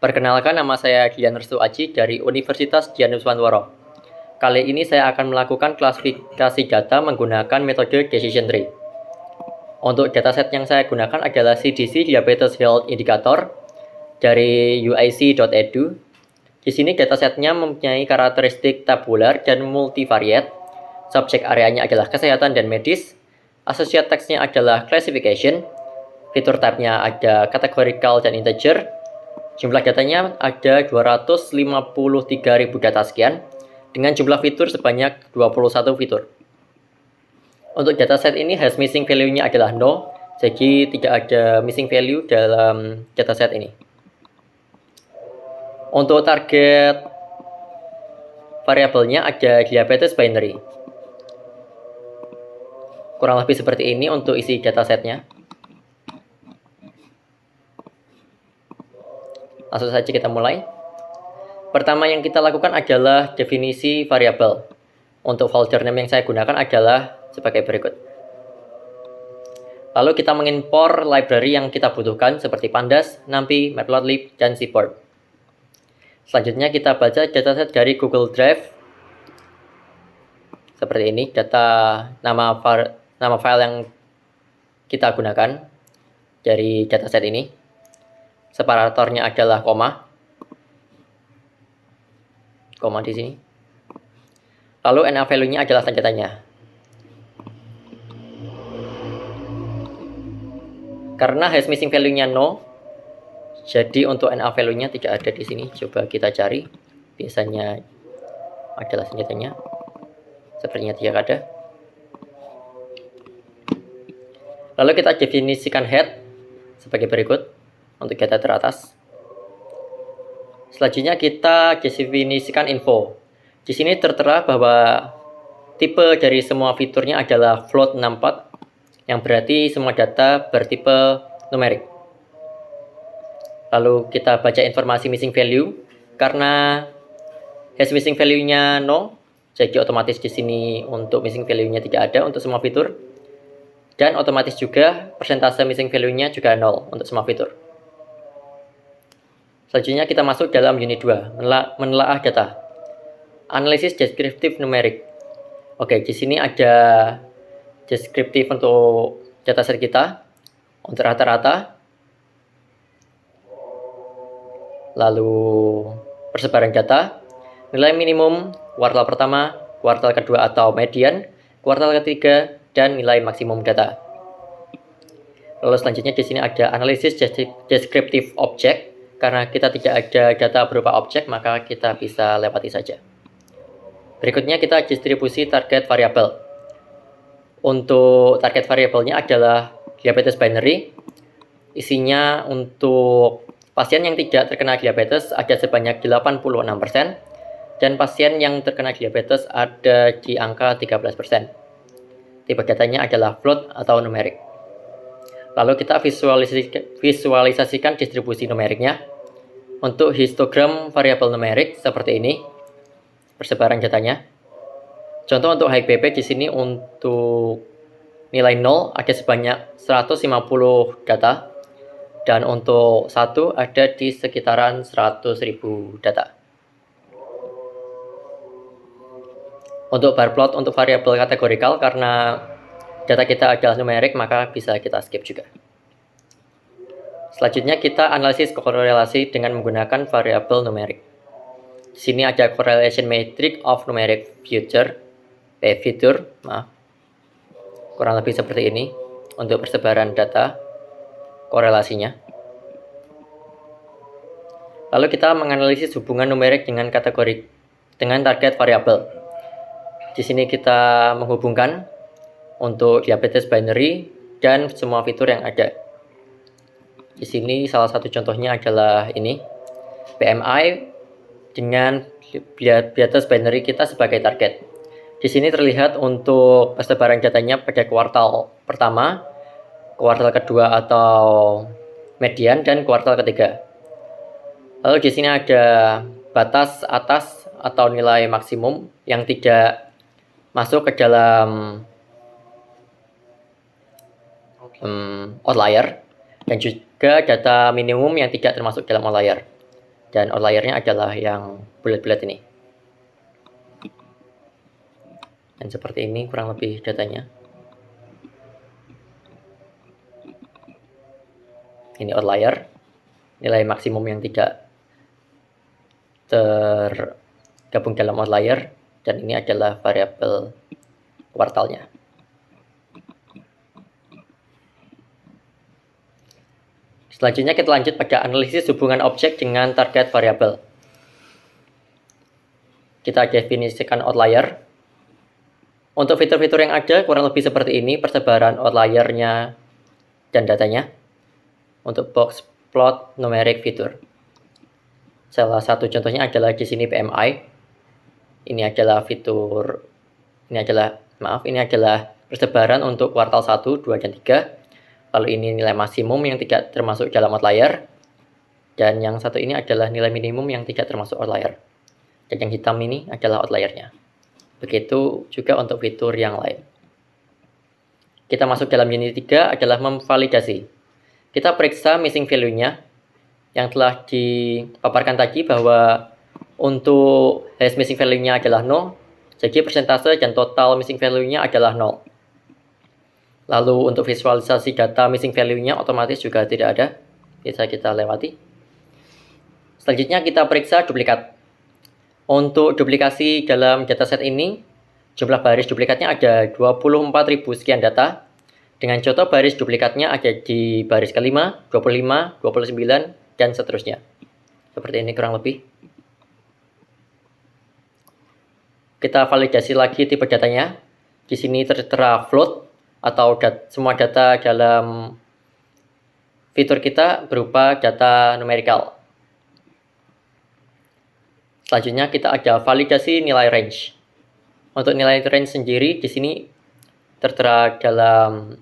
Perkenalkan, nama saya Dian Restu Aji dari Universitas Dianuswantoro. Kali ini saya akan melakukan klasifikasi data menggunakan metode Decision Tree. Untuk dataset yang saya gunakan adalah CDC Diabetes Health Indicator dari uic.edu. Di sini datasetnya mempunyai karakteristik tabular dan multivariate. Subjek areanya adalah kesehatan dan medis. Associate text-nya adalah classification. Fitur type-nya ada categorical dan integer. Jumlah datanya ada 253.000 data sekian dengan jumlah fitur sebanyak 21 fitur. Untuk dataset ini hash missing value-nya adalah 0, jadi tidak ada missing value dalam dataset ini. Untuk target variabelnya ada diabetes binary. Kurang lebih seperti ini untuk isi datasetnya. Langsung saja kita mulai. Pertama yang kita lakukan adalah definisi variabel. Untuk folder name yang saya gunakan adalah sebagai berikut. Lalu kita mengimpor library yang kita butuhkan seperti Pandas, NumPy, Matplotlib, dan Seaboard. Selanjutnya kita baca dataset dari Google Drive. Seperti ini, nama file yang kita gunakan dari dataset ini. Separatornya adalah koma di sini. Lalu NA value-nya adalah tanda tanya. Karena hash missing value-nya 0, jadi untuk NA value-nya tidak ada di sini. Coba kita cari. Biasanya adalah senjatanya. Sepertinya tidak ada. Lalu kita definisikan head sebagai berikut. Untuk data teratas. Selanjutnya kita definisikan info. Di sini tertera bahwa tipe dari semua fiturnya adalah float 64, yang berarti semua data bertipe numerik. Lalu kita baca informasi missing value. Karena hash missing value-nya 0, jadi otomatis di sini untuk missing value-nya tidak ada untuk semua fitur. Dan otomatis juga persentase missing value-nya juga 0 untuk semua fitur. Selanjutnya kita masuk dalam unit 2, menelaah data. Analisis deskriptif numerik. Oke, di sini ada deskriptif untuk dataset kita, untuk rata-rata, lalu persebaran data, nilai minimum, kuartal pertama, kuartal kedua atau median, kuartal ketiga, dan nilai maksimum data. Lalu selanjutnya di sini ada analisis deskriptif objek. Karena kita tidak ada data berupa objek, maka kita bisa lewati saja. Berikutnya kita distribusi target variabel. Untuk target variabelnya adalah diabetes binary. Isinya untuk pasien yang tidak terkena diabetes ada sebanyak 86%. Dan pasien yang terkena diabetes ada di angka 13%. Tipe datanya adalah float atau numerik. Lalu kita visualisasikan distribusi numeriknya. Untuk histogram variabel numerik seperti ini, persebaran datanya. Contoh untuk HPP di sini untuk nilai 0 ada sebanyak 150 data. Dan untuk 1 ada di sekitaran 100.000 data. Untuk bar plot untuk variabel kategorikal, karena data kita adalah numerik, maka bisa kita skip juga. Selanjutnya kita analisis korelasi dengan menggunakan variabel numerik. Di sini ada correlation matrix of numeric feature. Kurang lebih seperti ini untuk persebaran data korelasinya. Lalu kita menganalisis hubungan numerik dengan target variabel. Di sini kita menghubungkan untuk diabetes binary dan semua fitur yang ada. Di sini salah satu contohnya adalah ini, BMI dengan diabetes binary kita sebagai target. Di sini terlihat untuk persebaran datanya pada kuartal pertama, kuartal kedua atau median, dan kuartal ketiga. Lalu di sini ada batas atas atau nilai maksimum yang tidak masuk ke dalam outlier, dan juga data minimum yang tidak termasuk dalam outlier. dan outliernya adalah yang bulat-bulat ini. Dan seperti ini kurang lebih datanya. Ini outlier, nilai maksimum yang tidak tergabung dalam outlier, dan ini adalah variabel kuartalnya. Selanjutnya kita lanjut pada analisis hubungan objek dengan target variabel. Kita definisikan outlier. Untuk fitur-fitur yang ada kurang lebih seperti ini persebaran outliernya dan datanya. Untuk box plot numeric fitur. Salah satu contohnya adalah di sini PMI. Ini adalah persebaran untuk kuartal 1, 2, dan 3. Lalu ini nilai maksimum yang tidak termasuk dalam outlier. Dan yang satu ini adalah nilai minimum yang tidak termasuk outlier. Dan yang hitam ini adalah outliernya. Begitu juga untuk fitur yang lain. Kita masuk dalam unit 3 adalah memvalidasi. Kita periksa missing value-nya yang telah dipaparkan tadi bahwa untuk hash missing value-nya adalah 0, jadi persentase dan total missing value-nya adalah 0. Lalu untuk visualisasi data missing value-nya otomatis juga tidak ada, bisa kita lewati. Selanjutnya kita periksa duplikat. Untuk duplikasi dalam dataset ini, jumlah baris duplikatnya ada 24.000 sekian data. Dengan contoh baris duplikatnya ada di baris kelima, 25, 29, dan seterusnya. Seperti ini kurang lebih. Kita validasi lagi tipe datanya. Di sini tertera float atau semua data dalam fitur kita berupa data numerical. Selanjutnya kita ada validasi nilai range. Untuk nilai range sendiri di sini tertera dalam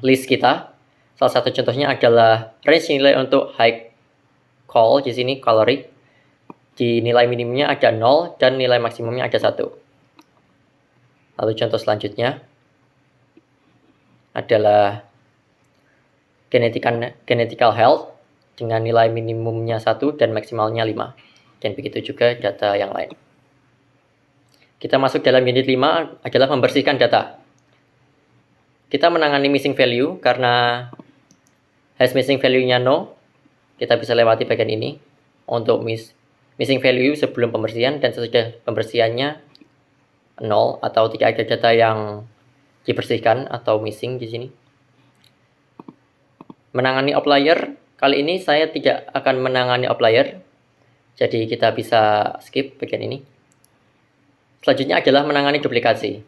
list kita. Salah satu contohnya adalah range nilai untuk high call, di sini caloric. Di nilai minimumnya ada 0 dan nilai maksimumnya ada 1. Lalu contoh selanjutnya adalah genetical health dengan nilai minimumnya 1 dan maksimalnya 5. Dan begitu juga data yang lain. Kita masuk dalam unit 5 adalah membersihkan data. Kita menangani missing value karena hash missing value-nya 0. Kita bisa lewati bagian ini untuk missing value sebelum pembersihan dan sesudah pembersihannya 0 atau tidak ada data yang dibersihkan atau missing di sini. Menangani outlier, kali ini saya tidak akan menangani outlier. Jadi kita bisa skip bagian ini. Selanjutnya adalah menangani duplikasi.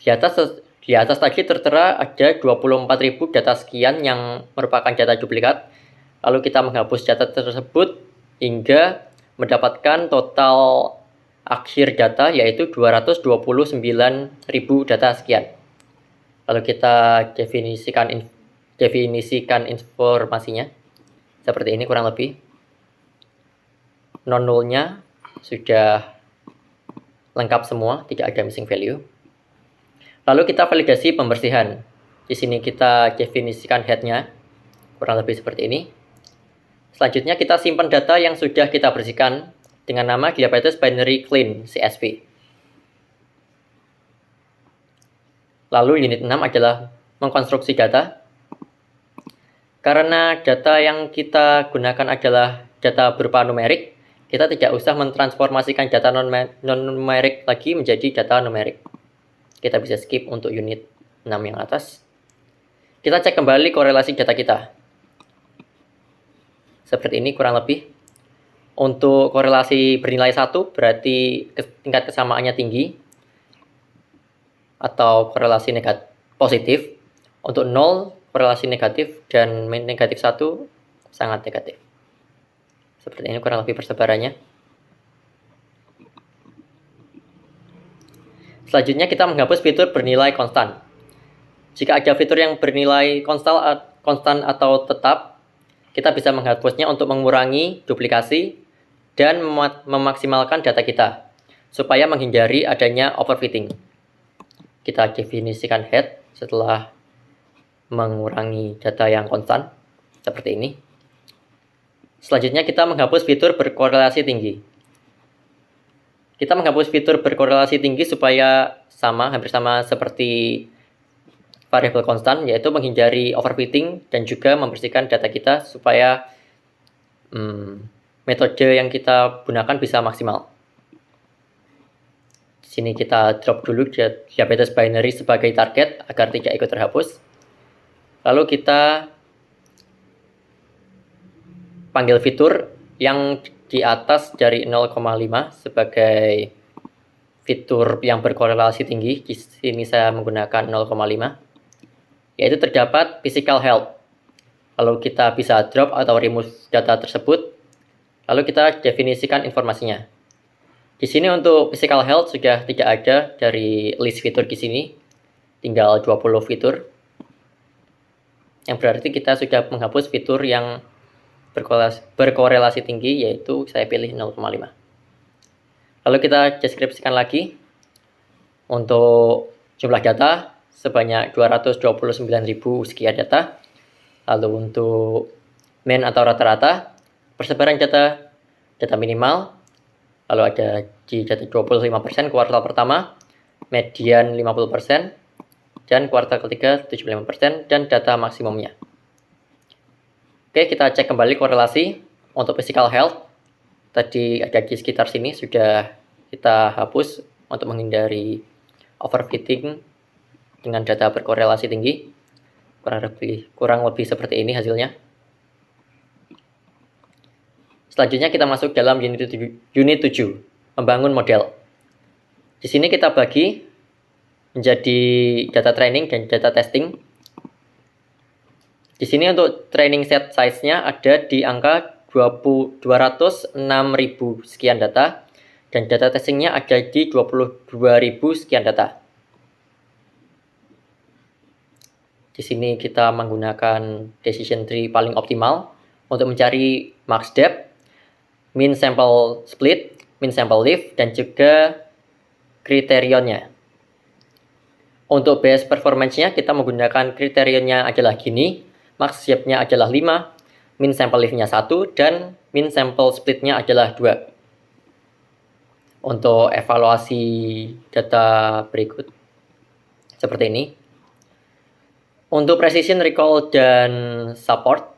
Di atas tadi tertera ada 24.000 data sekian yang merupakan data duplikat. Lalu kita menghapus data tersebut hingga mendapatkan total akhir data yaitu 229.000 data sekian. Lalu kita definisikan informasinya. Seperti ini kurang lebih. Non-nullnya sudah lengkap semua, tidak ada missing value. Lalu kita validasi pembersihan. Di sini kita definisikan head-nya, kurang lebih seperti ini. Selanjutnya kita simpan data yang sudah kita bersihkan dengan nama diabetes binary clean CSV. Lalu unit 6 adalah mengkonstruksi data. Karena data yang kita gunakan adalah data berupa numerik, kita tidak usah mentransformasikan data non-numerik lagi menjadi data numerik. Kita bisa skip untuk unit 6 yang atas. Kita cek kembali korelasi data kita. Seperti ini kurang lebih. Untuk korelasi bernilai 1 berarti tingkat kesamaannya tinggi. Atau korelasi positif. Untuk 0 korelasi negatif dan negatif 1 sangat negatif. Seperti ini kurang lebih persebarannya. Selanjutnya kita menghapus fitur bernilai konstan. Jika ada fitur yang bernilai konstan atau tetap, kita bisa menghapusnya untuk mengurangi duplikasi dan memaksimalkan data kita, supaya menghindari adanya overfitting. Kita definisikan head setelah mengurangi data yang konstan, seperti ini. Selanjutnya kita menghapus fitur berkorelasi tinggi. Kita menghapus fitur berkorelasi tinggi supaya hampir sama seperti variabel konstan, yaitu menghindari overfitting dan juga membersihkan data kita supaya metode yang kita gunakan bisa maksimal. Di sini kita drop dulu diabetes binary sebagai target agar tidak ikut terhapus. Lalu kita panggil fitur yang di atas dari 0,5 sebagai fitur yang berkorelasi tinggi. Di sini saya menggunakan 0,5, yaitu terdapat physical health. Lalu kita bisa drop atau remove data tersebut. Lalu kita definisikan informasinya. Di sini untuk physical health sudah tidak ada dari list fitur di sini. Tinggal 20 fitur. Yang berarti kita sudah menghapus fitur yang berkorelasi tinggi, yaitu saya pilih 0,5. Lalu kita deskripsikan lagi untuk jumlah data sebanyak 229.000 sekian data. Lalu untuk mean atau rata-rata, persebaran data minimal, lalu ada di data 25% kuartal pertama, median 50%, dan kuartal ketiga 75%, dan data maksimumnya. Oke, kita cek kembali korelasi untuk physical health. Tadi ada di sekitar sini, sudah kita hapus untuk menghindari overfitting dengan data berkorelasi tinggi. Kurang lebih seperti ini hasilnya. Selanjutnya kita masuk dalam unit 7, membangun model. Di sini kita bagi menjadi data training dan data testing. Di sini untuk training set size-nya ada di angka 206.000 sekian data, dan data testing-nya ada di 22.000 sekian data. Di sini kita menggunakan decision tree paling optimal untuk mencari max depth, mean sample split, mean sample lift, dan juga kriterionnya. Untuk base performance-nya kita menggunakan kriterionnya adalah gini. Max depth-nya adalah 5, mean sample lift-nya 1, dan mean sample split-nya adalah 2. Untuk evaluasi data berikut seperti ini. Untuk precision, recall, dan support,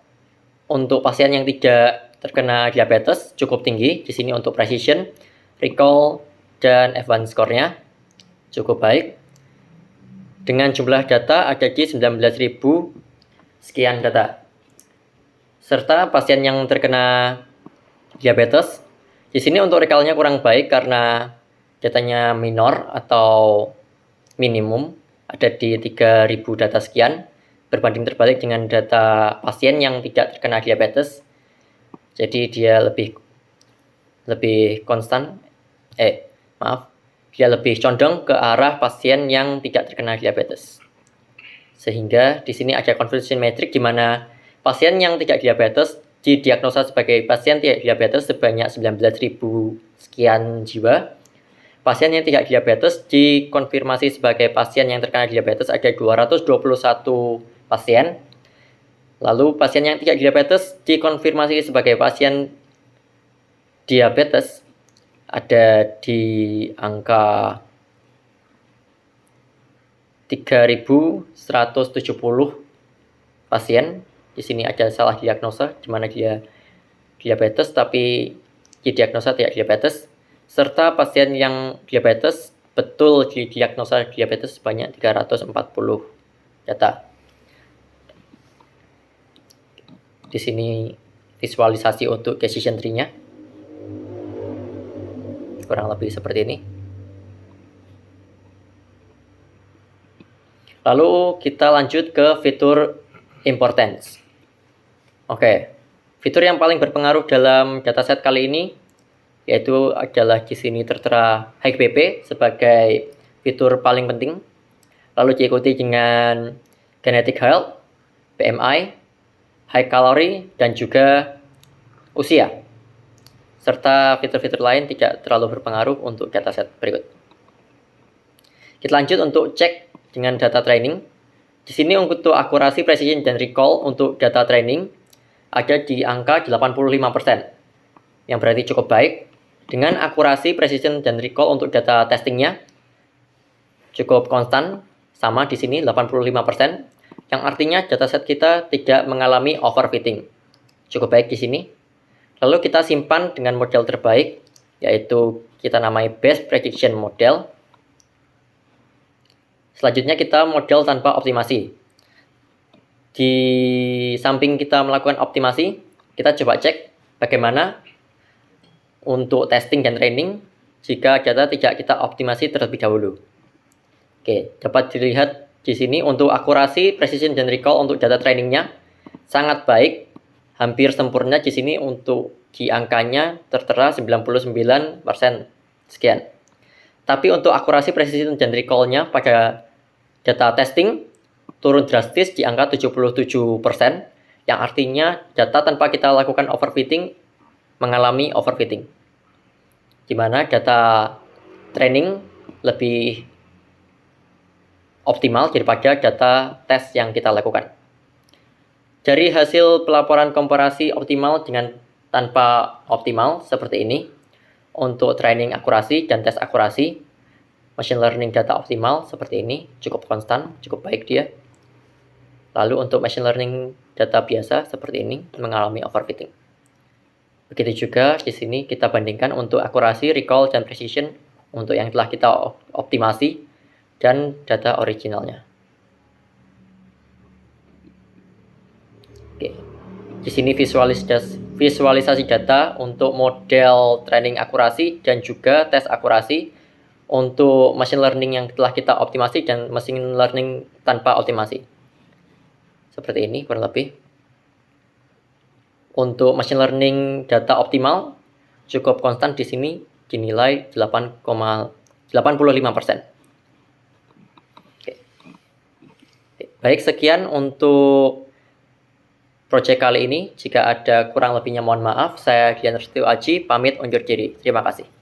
untuk pasien yang tidak terkena diabetes cukup tinggi. Di sini untuk precision, recall, dan F1 score-nya cukup baik. Dengan jumlah data ada di 19.000 sekian data. Serta pasien yang terkena diabetes, di sini untuk recall-nya kurang baik karena datanya minor atau minimum, ada di 3.000 data sekian, berbanding terbalik dengan data pasien yang tidak terkena diabetes. Jadi dia lebih konstan, dia lebih condong ke arah pasien yang tidak terkena diabetes. Sehingga di sini ada conversion metric di mana pasien yang tidak diabetes didiagnosa sebagai pasien tidak diabetes sebanyak 19.000 sekian jiwa. Pasien yang tidak diabetes dikonfirmasi sebagai pasien yang terkena diabetes ada 221 pasien. Lalu pasien yang tidak diabetes dikonfirmasi sebagai pasien diabetes ada di angka 3.170 pasien. Di sini ada salah diagnosa di mana dia diabetes tapi didiagnosa tidak diabetes, serta pasien yang diabetes betul didiagnosa diabetes sebanyak 340 data. Di sini visualisasi untuk decision tree-nya kurang lebih seperti ini. Lalu kita lanjut ke fitur importance. Oke, fitur yang paling berpengaruh dalam dataset kali ini yaitu adalah di sini tertera HighPP sebagai fitur paling penting. Lalu diikuti dengan genetic health, BMI, high calorie, dan juga usia. Serta fitur-fitur lain tidak terlalu berpengaruh untuk dataset berikut. Kita lanjut untuk cek dengan data training. Di sini untuk akurasi, precision, dan recall untuk data training ada di angka 85%, yang berarti cukup baik. Dengan akurasi, precision, dan recall untuk data testingnya cukup konstan, sama di sini 85%, yang artinya dataset kita tidak mengalami overfitting. Cukup baik di sini. Lalu kita simpan dengan model terbaik, yaitu kita namai best prediction model. Selanjutnya kita model tanpa optimasi. Di samping kita melakukan optimasi, kita coba cek bagaimana untuk testing dan training jika data tidak kita optimasi terlebih dahulu. Oke, dapat dilihat di sini untuk akurasi, precision, dan recall untuk data trainingnya sangat baik, hampir sempurna di sini. Untuk di angkanya tertera 99% sekian. Tapi untuk akurasi, precision, dan recall-nya pada data testing turun drastis di angka 77%, yang artinya data tanpa kita lakukan overfitting mengalami overfitting, di mana data training lebih optimal daripada data tes yang kita lakukan. Dari hasil pelaporan komparasi optimal dengan tanpa optimal seperti ini, untuk training akurasi dan tes akurasi, machine learning data optimal seperti ini, cukup konstan, cukup baik dia. Lalu untuk machine learning data biasa seperti ini mengalami overfitting. Begitu juga di sini kita bandingkan untuk akurasi, recall, dan precision untuk yang telah kita optimasi dan data originalnya. Oke. Di sini visualisasi data untuk model training akurasi dan juga tes akurasi untuk machine learning yang telah kita optimasi dan machine learning tanpa optimasi. Seperti ini kurang lebih. Untuk machine learning data optimal cukup konstan di sini dinilai 8,85%. Oke. Baik, sekian untuk project kali ini. Jika ada kurang lebihnya mohon maaf. Saya Dian Restu Aji pamit undur diri. Terima kasih.